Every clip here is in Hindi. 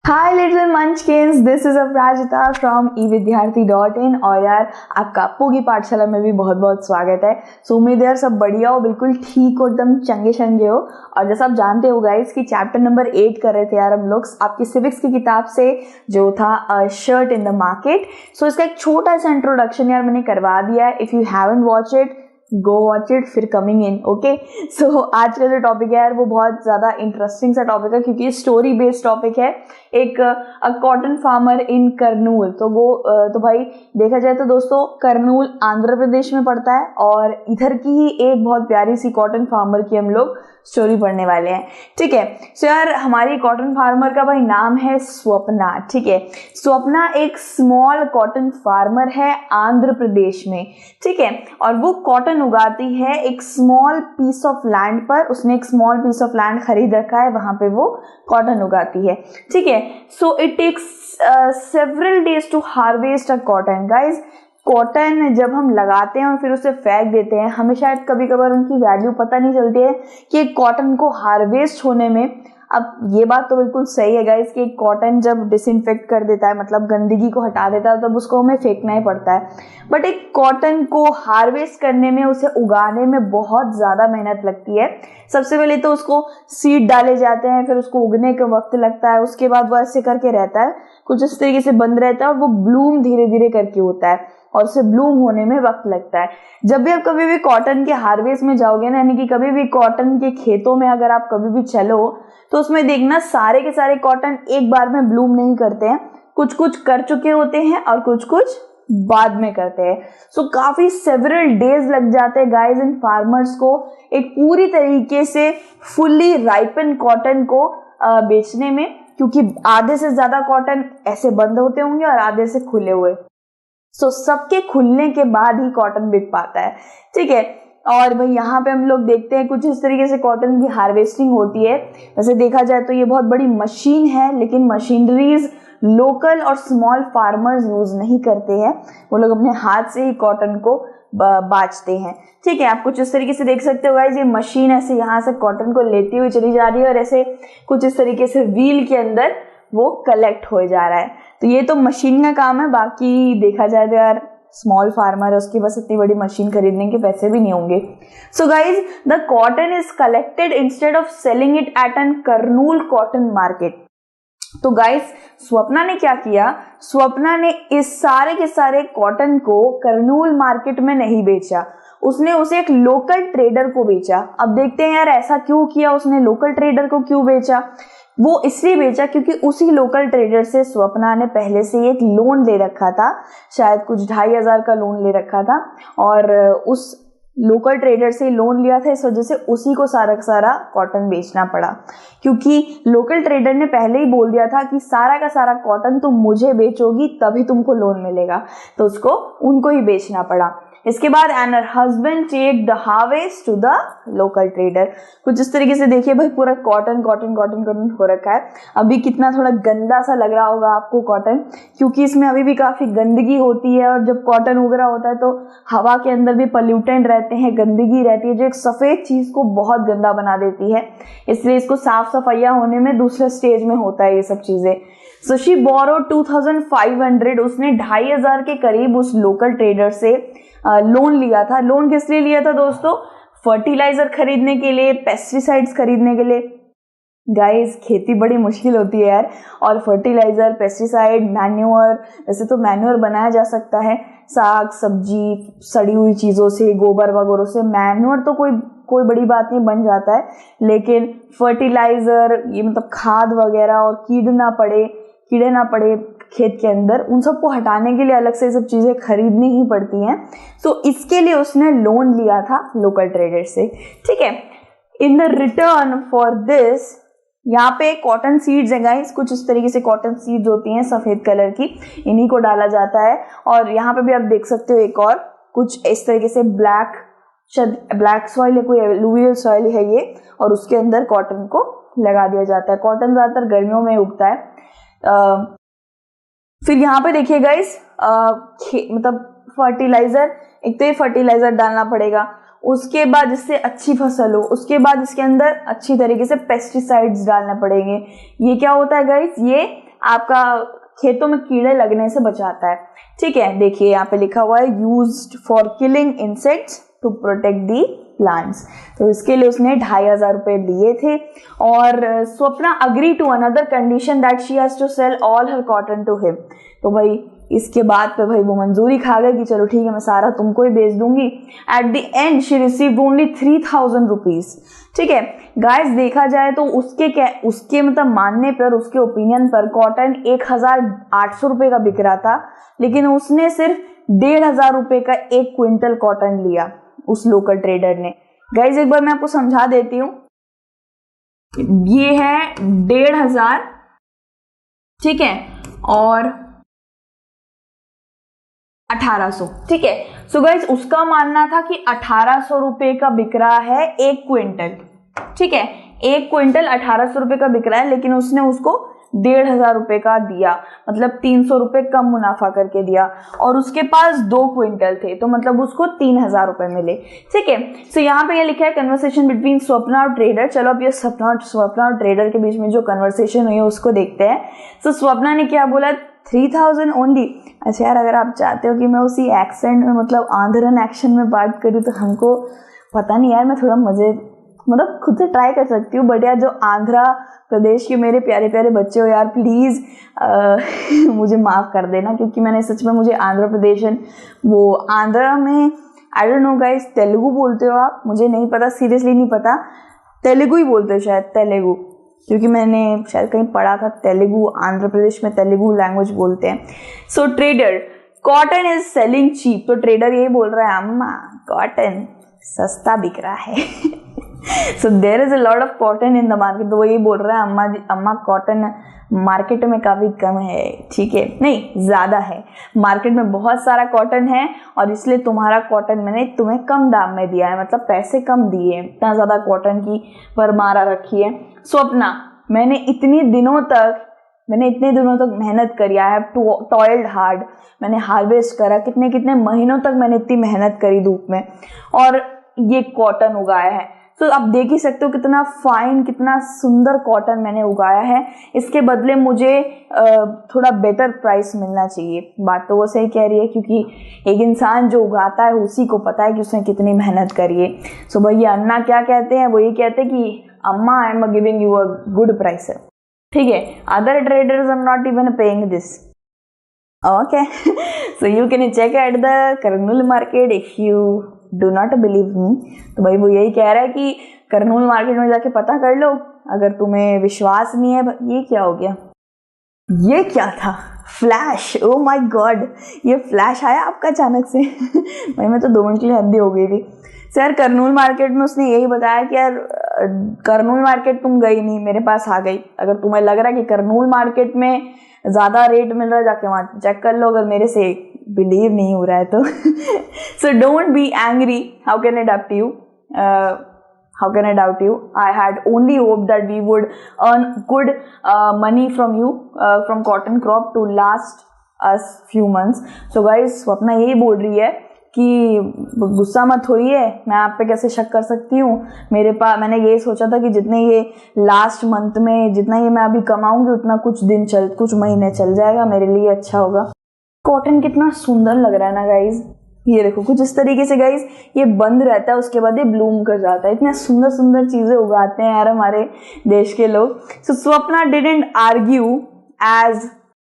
Hi little munchkins, this is Aparajita from evidyarthi.in। और यार आपका अप्पू की पाठशाला में भी बहुत बहुत स्वागत है। सो उम्मीद है यार सब बढ़िया हो, बिल्कुल ठीक हो, एकदम चंगे चंगे हो। और जैसा आप जानते हो गाइस कि चैप्टर नंबर 8 कर रहे थे यार हम लोग आपकी सिविक्स की किताब से, जो था शर्ट इन द मार्केट। सो इसका एक छोटा सा इंट्रोडक्शन यार मैंने करवा दिया है। If you haven't watch it, go watch it, फिर कमिंग इन। ओके, सो आज का जो टॉपिक है यार वो बहुत ज़्यादा इंटरेस्टिंग सा टॉपिक है, क्योंकि स्टोरी बेस्ड टॉपिक है। एक कॉटन फार्मर इन करनूल। तो भाई देखा जाए तो दोस्तों करनूल आंध्र प्रदेश में पड़ता है, और इधर की ही एक बहुत प्यारी सी कॉटन फार्मर की हम लोग स्टोरी पढ़ने वाले हैं। ठीक है, सो यार हमारी कॉटन फार्मर का भाई नाम है स्वप्ना। ठीक है, स्वप्ना एक स्मॉल कॉटन फार्मर है आंध्र प्रदेश में। ठीक है, और वो कॉटन उगाती है एक स्मॉल पीस ऑफ लैंड पर। उसने एक स्मॉल पीस ऑफ लैंड खरीद रखा है, वहां पे वो कॉटन उगाती है। ठीक है, so it takes several days to harvest a cotton. Guys, cotton जब हम लगाते हैं और फिर उसे फेंक देते हैं, हमें शायद कभी कभार उनकी वैल्यू पता नहीं चलती है कि कॉटन को हार्वेस्ट होने में। अब ये बात तो बिल्कुल सही है गाइस कि कॉटन जब डिसइंफेक्ट कर देता है, मतलब गंदगी को हटा देता है, तब उसको हमें फेंकना ही पड़ता है। बट एक कॉटन को हार्वेस्ट करने में, उसे उगाने में बहुत ज़्यादा मेहनत लगती है। सबसे पहले तो उसको सीड डाले जाते हैं, फिर उसको उगने का वक्त लगता है, उसके बाद वो ऐसे करके रहता है, कुछ इस तरीके से बंद रहता है, और वो ब्लूम धीरे धीरे करके होता है, और उसे ब्लूम होने में वक्त लगता है। जब भी आप कभी भी कॉटन के हार्वेस्ट में जाओगे ना, यानी कि कभी भी कॉटन के खेतों में अगर आप कभी भी चलो, तो उसमें देखना सारे के सारे कॉटन एक बार में ब्लूम नहीं करते हैं। कुछ कुछ कर चुके होते हैं और कुछ कुछ बाद में करते हैं। सो काफी सेवरल डेज लग जाते हैं गाइज इन फार्मर्स को एक पूरी तरीके से फुल्ली राइपन कॉटन को बेचने में, क्योंकि आधे से ज्यादा कॉटन ऐसे बंद होते होंगे और आधे से खुले हुए। सो सबके खुलने के बाद ही कॉटन बिक पाता है। ठीक है, और भाई यहाँ पे हम लोग देखते हैं कुछ इस तरीके से कॉटन की हार्वेस्टिंग होती है। वैसे देखा जाए तो ये बहुत बड़ी मशीन है, लेकिन मशीनरीज लोकल और स्मॉल फार्मर्स यूज नहीं करते हैं। वो लोग अपने हाथ से ही कॉटन को बाँचते हैं। ठीक है, आप कुछ इस तरीके से देख सकते हो गाइस, ये मशीन ऐसे यहाँ से कॉटन को लेती हुई चली जा रही है, और ऐसे कुछ इस तरीके से व्हील के अंदर वो कलेक्ट हो जा रहा है। तो ये तो मशीन का काम है। बाकी देखा जाए तो यार स्मॉल फार्मर है, उसके पास इतनी बड़ी मशीन खरीदने के पैसे भी नहीं होंगे। So guys, the cotton is collected instead of selling it at an Kurnool cotton market. तो गाइज, स्वप्ना ने क्या किया? स्वप्ना ने इस सारे के सारे कॉटन को करनूल मार्केट में नहीं बेचा, उसने उसे एक लोकल ट्रेडर को बेचा। अब देखते हैं यार ऐसा क्यों किया, उसने लोकल ट्रेडर को क्यों बेचा? वो इसलिए बेचा क्योंकि उसी लोकल ट्रेडर से स्वप्ना ने पहले से एक लोन ले रखा था, शायद कुछ 2,500 का लोन ले रखा था, और उस लोकल ट्रेडर से लोन लिया था, इस वजह से उसी को सारा का सारा कॉटन बेचना पड़ा। क्योंकि लोकल ट्रेडर ने पहले ही बोल दिया था कि सारा का सारा कॉटन तुम मुझे बेचोगी तभी तुमको लोन मिलेगा, तो उसको उनको ही बेचना पड़ा। इसके बाद and her husband take the harvest to the local trader. कुछ इस तरीके से देखिए भाई, पूरा कॉटन कॉटन कॉटन कॉटन हो रखा है। अभी कितना थोड़ा गंदा सा लग रहा होगा आपको कॉटन, क्योंकि इसमें अभी भी काफी गंदगी होती है, और जब कॉटन उग रहा होता है तो हवा के अंदर भी पॉल्यूटेंट रहते हैं, गंदगी रहती है, जो एक सफेद चीज को बहुत गंदा बना देती है। इसलिए इसको साफ सफाइया होने में दूसरे स्टेज में होता है ये सब चीजें। सो शी बोरो 2500, उसने 2,500 के करीब उस लोकल ट्रेडर से लोन लिया था। लोन किस लिए लिया था दोस्तों? फर्टिलाइजर खरीदने के लिए, पेस्टिसाइड्स खरीदने के लिए। गाइस, खेती बड़ी मुश्किल होती है यार, और फर्टिलाइजर, पेस्टिसाइड, मैन्योर, वैसे तो मैन्योर बनाया जा सकता है साग सब्जी सड़ी हुई चीजों से, गोबर वगैरह से। मैन्योर तो कोई बड़ी बात नहीं, बन जाता है, लेकिन फर्टिलाइजर, ये मतलब खाद वगैरह, और कीड़े ना पड़े खेत के अंदर, उन सबको हटाने के लिए अलग से सब चीजें खरीदनी ही पड़ती हैं। सो इसके लिए उसने लोन लिया था लोकल ट्रेडर से। ठीक है, in the return for this, यहाँ पे कॉटन सीड्स है गाइस, कुछ इस तरीके से कॉटन सीड्स होती हैं सफेद कलर की, इन्हीं को डाला जाता है। और यहाँ पे भी आप देख सकते हो एक और कुछ इस तरीके से ब्लैक सॉइल है, कोई एलुवियल सॉइल है ये, और उसके अंदर कॉटन को लगा दिया जाता है। कॉटन ज्यादातर गर्मियों में उगता है। फिर यहाँ पे देखिए गाइस, मतलब फर्टिलाइजर, एक तो ये फर्टिलाइजर डालना पड़ेगा, उसके बाद इससे अच्छी फसल हो, उसके बाद इसके अंदर अच्छी तरीके से पेस्टिसाइड्स डालने पड़ेंगे। ये क्या होता है गाइस? ये आपका खेतों में कीड़े लगने से बचाता है। ठीक है, देखिए यहाँ पे लिखा हुआ है used for killing insects to protect the plants. तो इसके लिए उसने 2500 रुपए लिए थे। और Swapna agree to another condition that she has to sell all her cotton to him. तो भाई इसके बाद पे भाई वो मंजूरी खा गए कि चलो ठीक है मैं सारा तुमको ही बेच दूंगी। At the end she received only 3000 rupees. ठीक है गाइस, देखा जाए तो उसके मतलब मानने पर, उसके ओपिनियन पर कॉटन 1800 रुपए का बिक रहा था, लेकिन उसने सिर्फ 1500 रुपए का 1 क्विंटल कॉटन लिया उस लोकल ट्रेडर ने। गाइस एक बार मैं आपको समझा देती हूँ, ये है 1500, ठीक है, और 1800। ठीक है, सो गाइस उसका मानना था कि 1800 रुपए का बिक रहा है 1 क्विंटल। ठीक है, 1 क्विंटल 1800 रुपए का बिक रहा है, लेकिन उसने उसको 1500 रुपए का दिया, मतलब 300 रुपए कम मुनाफा करके दिया। और उसके पास 2 क्विंटल थे, तो मतलब उसको 3000 रुपए मिले। ठीक है, सो यहाँ पे ये लिखा है कन्वर्सेशन बिटवीन स्वप्ना और ट्रेडर। चलो अब ये स्वप्ना और ट्रेडर के बीच में जो कन्वर्सेशन हुई है उसको देखते हैं। सो स्वप्ना ने क्या बोला, 3000 ओनली। अच्छा यार, अगर आप चाहते हो कि मैं उसी एक्सेंट में, मतलब आंध्रन एक्शन में बात करूँ, तो हमको पता नहीं यार, मैं थोड़ा मजे मतलब खुद से ट्राई कर सकती हूँ। बट यार जो आंध्रा प्रदेश के मेरे प्यारे प्यारे बच्चे हो यार, प्लीज़ मुझे माफ़ कर देना, क्योंकि मैंने सच में, मुझे आंध्र प्रदेश वो आंध्रा में I don't know guys, Telugu बोलते हो आप, मुझे नहीं पता, सीरियसली नहीं पता, तेलुगु ही बोलते हो शायद, तेलुगु, क्योंकि मैंने शायद कहीं पढ़ा था तेलुगु, आंध्र प्रदेश में तेलुगु लैंग्वेज बोलते हैं। So trader, cotton is selling cheap. तो ट्रेडर यही बोल रहा है, अम्मा कॉटन सस्ता बिक रहा है। So there is a lot of cotton in the market. तो वो ये बोल रहा है, अम्मा कॉटन मार्केट में काफी कम है। ठीक है, नहीं ज्यादा है, मार्केट में बहुत सारा कॉटन है, और इसलिए तुम्हारा कॉटन मैंने तुम्हें कम दाम में दिया है, मतलब पैसे कम दिए, इतना ज्यादा कॉटन की भरमारा रखी है। स्वप्ना, मैंने इतने दिनों तक मेहनत करी, आई हैव टॉयल्ड हार्ड, मैंने हार्वेस्ट करा, कितने कितने महीनों तक मैंने इतनी मेहनत करी धूप में, और ये कॉटन उगाया है। तो आप देख ही सकते हो कितना फाइन, कितना सुंदर कॉटन मैंने उगाया है। इसके बदले मुझे थोड़ा बेटर प्राइस मिलना चाहिए। बात तो वो सही कह रही है, क्योंकि एक इंसान जो उगाता है उसी को पता है कि उसने कितनी मेहनत करी है। सो भैया अन्ना क्या कहते हैं, वो ये कहते हैं कि अम्मा I am giving you a good price. ठीक है, other traders are not even paying this. Okay, so you can check at the Kurnool market if you do not believe me. तो भाई वो यही कह रहा है कि कर्नूल मार्केट में जाके पता कर लो, अगर तुम्हें विश्वास नहीं है। ये क्या हो गया, ये क्या था, फ्लैश, ओ माय गॉड, ये फ्लैश आया आपका अचानक से। भाई मैं तो 2 मिनट के लिए हद्दी हो गई थी। सर कर्नूल मार्केट में उसने यही बताया कि यार कर्नूल मार्केट तुम गई नहीं, मेरे पास आ गई। अगर तुम्हें लग रहा है कि कर्नूल मार्केट में ज्यादा रेट मिल रहा है, जाके वहां चेक कर लो, अगर मेरे से बिलीव नहीं हो रहा है तो। So don't be angry, how can I doubt you, how can I doubt you? I had only hoped that we would earn good money from you, from cotton crop to last us few months. So guys, Swapna यही बोल रही है कि गुस्सा मत होइए, मैं आप पे कैसे शक कर सकती हूँ। मैंने ये सोचा था कि जितने ये लास्ट मंथ में, जितना ये मैं अभी कमाऊंगी, उतना कुछ महीने चल जाएगा, मेरे लिए अच्छा होगा। कॉटन कितना सुंदर लग रहा है ना गाइज, ये देखो कुछ इस तरीके से गाइज, ये बंद रहता है, उसके बाद ये ब्लूम कर जाता है। इतने सुंदर सुंदर चीजें उगाते हैं यार हमारे देश के लोग। So Swapna didn't argue as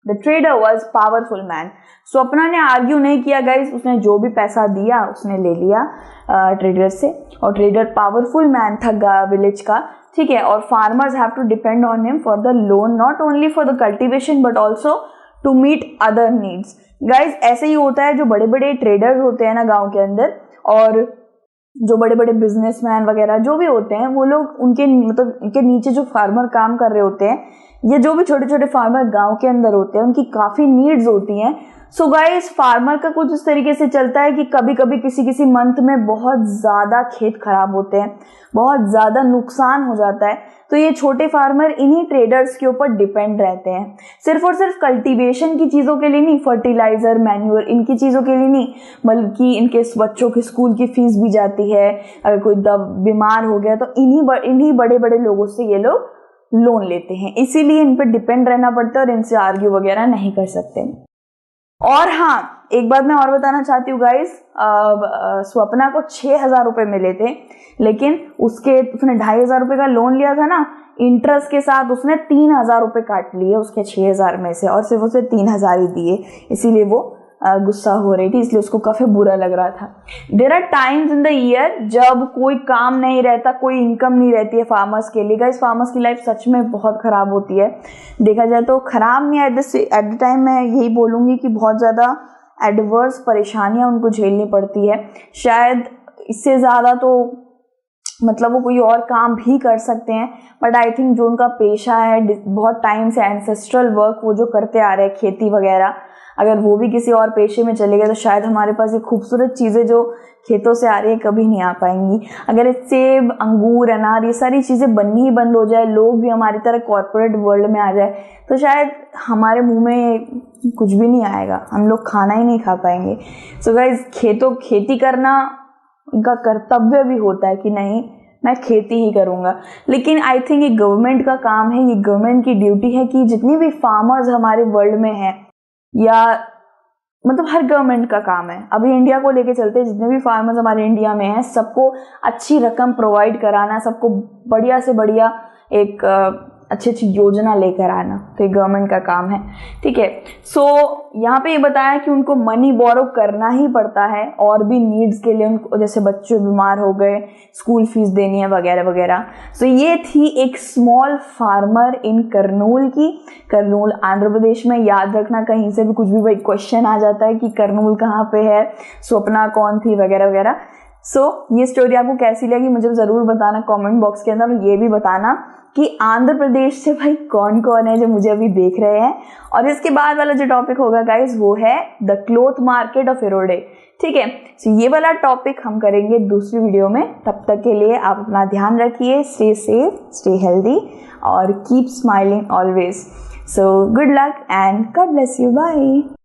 the trader was powerful man. Swapna ने आर्ग्यू नहीं किया गाइज, उसने जो भी पैसा दिया उसने ले लिया ट्रेडर से, और ट्रेडर पावरफुल मैन था विलेज का। ठीक है, और farmers have to depend on him for the loan, not only for the cultivation but also to meet other needs. Guys ऐसे ही होता है, जो बड़े बड़े ट्रेडर्स होते हैं ना गांव के अंदर, और जो बड़े बड़े बिजनेसमैन वगैरह जो भी होते हैं, वो लोग उनके नीचे जो फार्मर काम कर रहे होते हैं, ये जो भी छोटे छोटे फार्मर गांव के अंदर होते हैं, उनकी काफी नीड्स होती हैं। सो गाइस फार्मर का कुछ इस तरीके से चलता है कि कभी कभी किसी मंथ में बहुत ज्यादा खेत खराब होते हैं, बहुत ज्यादा नुकसान हो जाता है, तो ये छोटे फार्मर इन्हीं ट्रेडर्स के ऊपर डिपेंड रहते हैं, सिर्फ और सिर्फ कल्टीवेशन की चीजों के लिए नहीं, फर्टिलाइजर, मैन्यूअर, इनकी चीजों के लिए नहीं, बल्कि इनके बच्चों की स्कूल की फीस भी जाती है। अगर कोई बीमार हो गया तो इन्हीं बड़े बड़े लोगों से ये लोग लोन लेते हैं, इसीलिए इन पर डिपेंड रहना पड़ता है और इनसे आर्ग्यू वगैरह नहीं कर सकते। और हाँ, एक बात मैं और बताना चाहती हूँ गाइस, स्वप्ना को 6,000 रुपये मिले थे, लेकिन उसने 2,500 रुपये का लोन लिया था ना, इंटरेस्ट के साथ उसने 3,000 रुपये काट लिए उसके 6,000 में से, और सिर्फ उसे 3,000 ही दिए, इसीलिए वो गुस्सा हो रही थी, इसलिए उसको काफी बुरा लग रहा था। There are times in the year जब कोई काम नहीं रहता, कोई इनकम नहीं रहती है फार्मर्स के लिए। गाइस, फार्मर्स की लाइफ सच में बहुत खराब होती है, देखा जाए तो खराब नहीं, एट द टाइम मैं यही बोलूंगी कि बहुत ज्यादा एडवर्स परेशानियां उनको झेलनी पड़ती है। शायद इससे ज्यादा तो मतलब वो कोई और काम भी कर सकते हैं, बट आई थिंक जो उनका पेशा है, बहुत टाइम से एंसेस्ट्रल वर्क वो जो करते आ रहे हैं, खेती वगैरह, अगर वो भी किसी और पेशे में चले गए तो शायद हमारे पास ये खूबसूरत चीज़ें जो खेतों से आ रही है कभी नहीं आ पाएंगी। अगर सेब, अंगूर, अनार, ये सारी चीज़ें बननी ही बंद हो जाए, लोग भी हमारी तरह कॉर्पोरेट वर्ल्ड में आ जाए, तो शायद हमारे मुंह में कुछ भी नहीं आएगा, हम लोग खाना ही नहीं खा पाएंगे। सो गाइस, खेती करना उनका कर्तव्य भी होता है कि नहीं, मैं खेती ही करूंगा, लेकिन आई थिंक ये गवर्नमेंट का काम है, ये गवर्नमेंट की ड्यूटी है कि जितनी भी फार्मर्स हमारे वर्ल्ड में है, या मतलब हर गवर्नमेंट का काम है, अभी इंडिया को लेके चलते हैं, जितने भी फार्मर्स हमारे इंडिया में हैं, सबको अच्छी रकम प्रोवाइड कराना, सबको बढ़िया से बढ़िया एक अच्छी अच्छी योजना लेकर आना, तो ये गवर्नमेंट का काम है, ठीक है। सो यहाँ पे ये बताया कि उनको मनी बोरो करना ही पड़ता है और भी नीड्स के लिए, उनको जैसे बच्चे बीमार हो गए, स्कूल फीस देनी है वगैरह वगैरह। सो ये थी एक स्मॉल फार्मर इन कर्नूल की, कर्नूल आंध्र प्रदेश में। याद रखना, कहीं से भी कुछ भी भाई क्वेश्चन आ जाता है कि कर्नूल कहाँ पे है, स्वप्ना कौन थी वगैरह वगैरह। ये स्टोरी आपको कैसी लगी मुझे ज़रूर बताना कमेंट बॉक्स के अंदर। ये भी बताना कि आंध्र प्रदेश से भाई कौन कौन है जो मुझे अभी देख रहे हैं। और इसके बाद वाला जो टॉपिक होगा गाइस, वो है the cloth market of Erode, ठीक है। ये वाला टॉपिक हम करेंगे दूसरी वीडियो में। तब तक के लिए आप अपना ध्यान रखिए, स्टे सेफ, स्टे हेल्दी और keep smiling always. So good luck and God bless you, bye.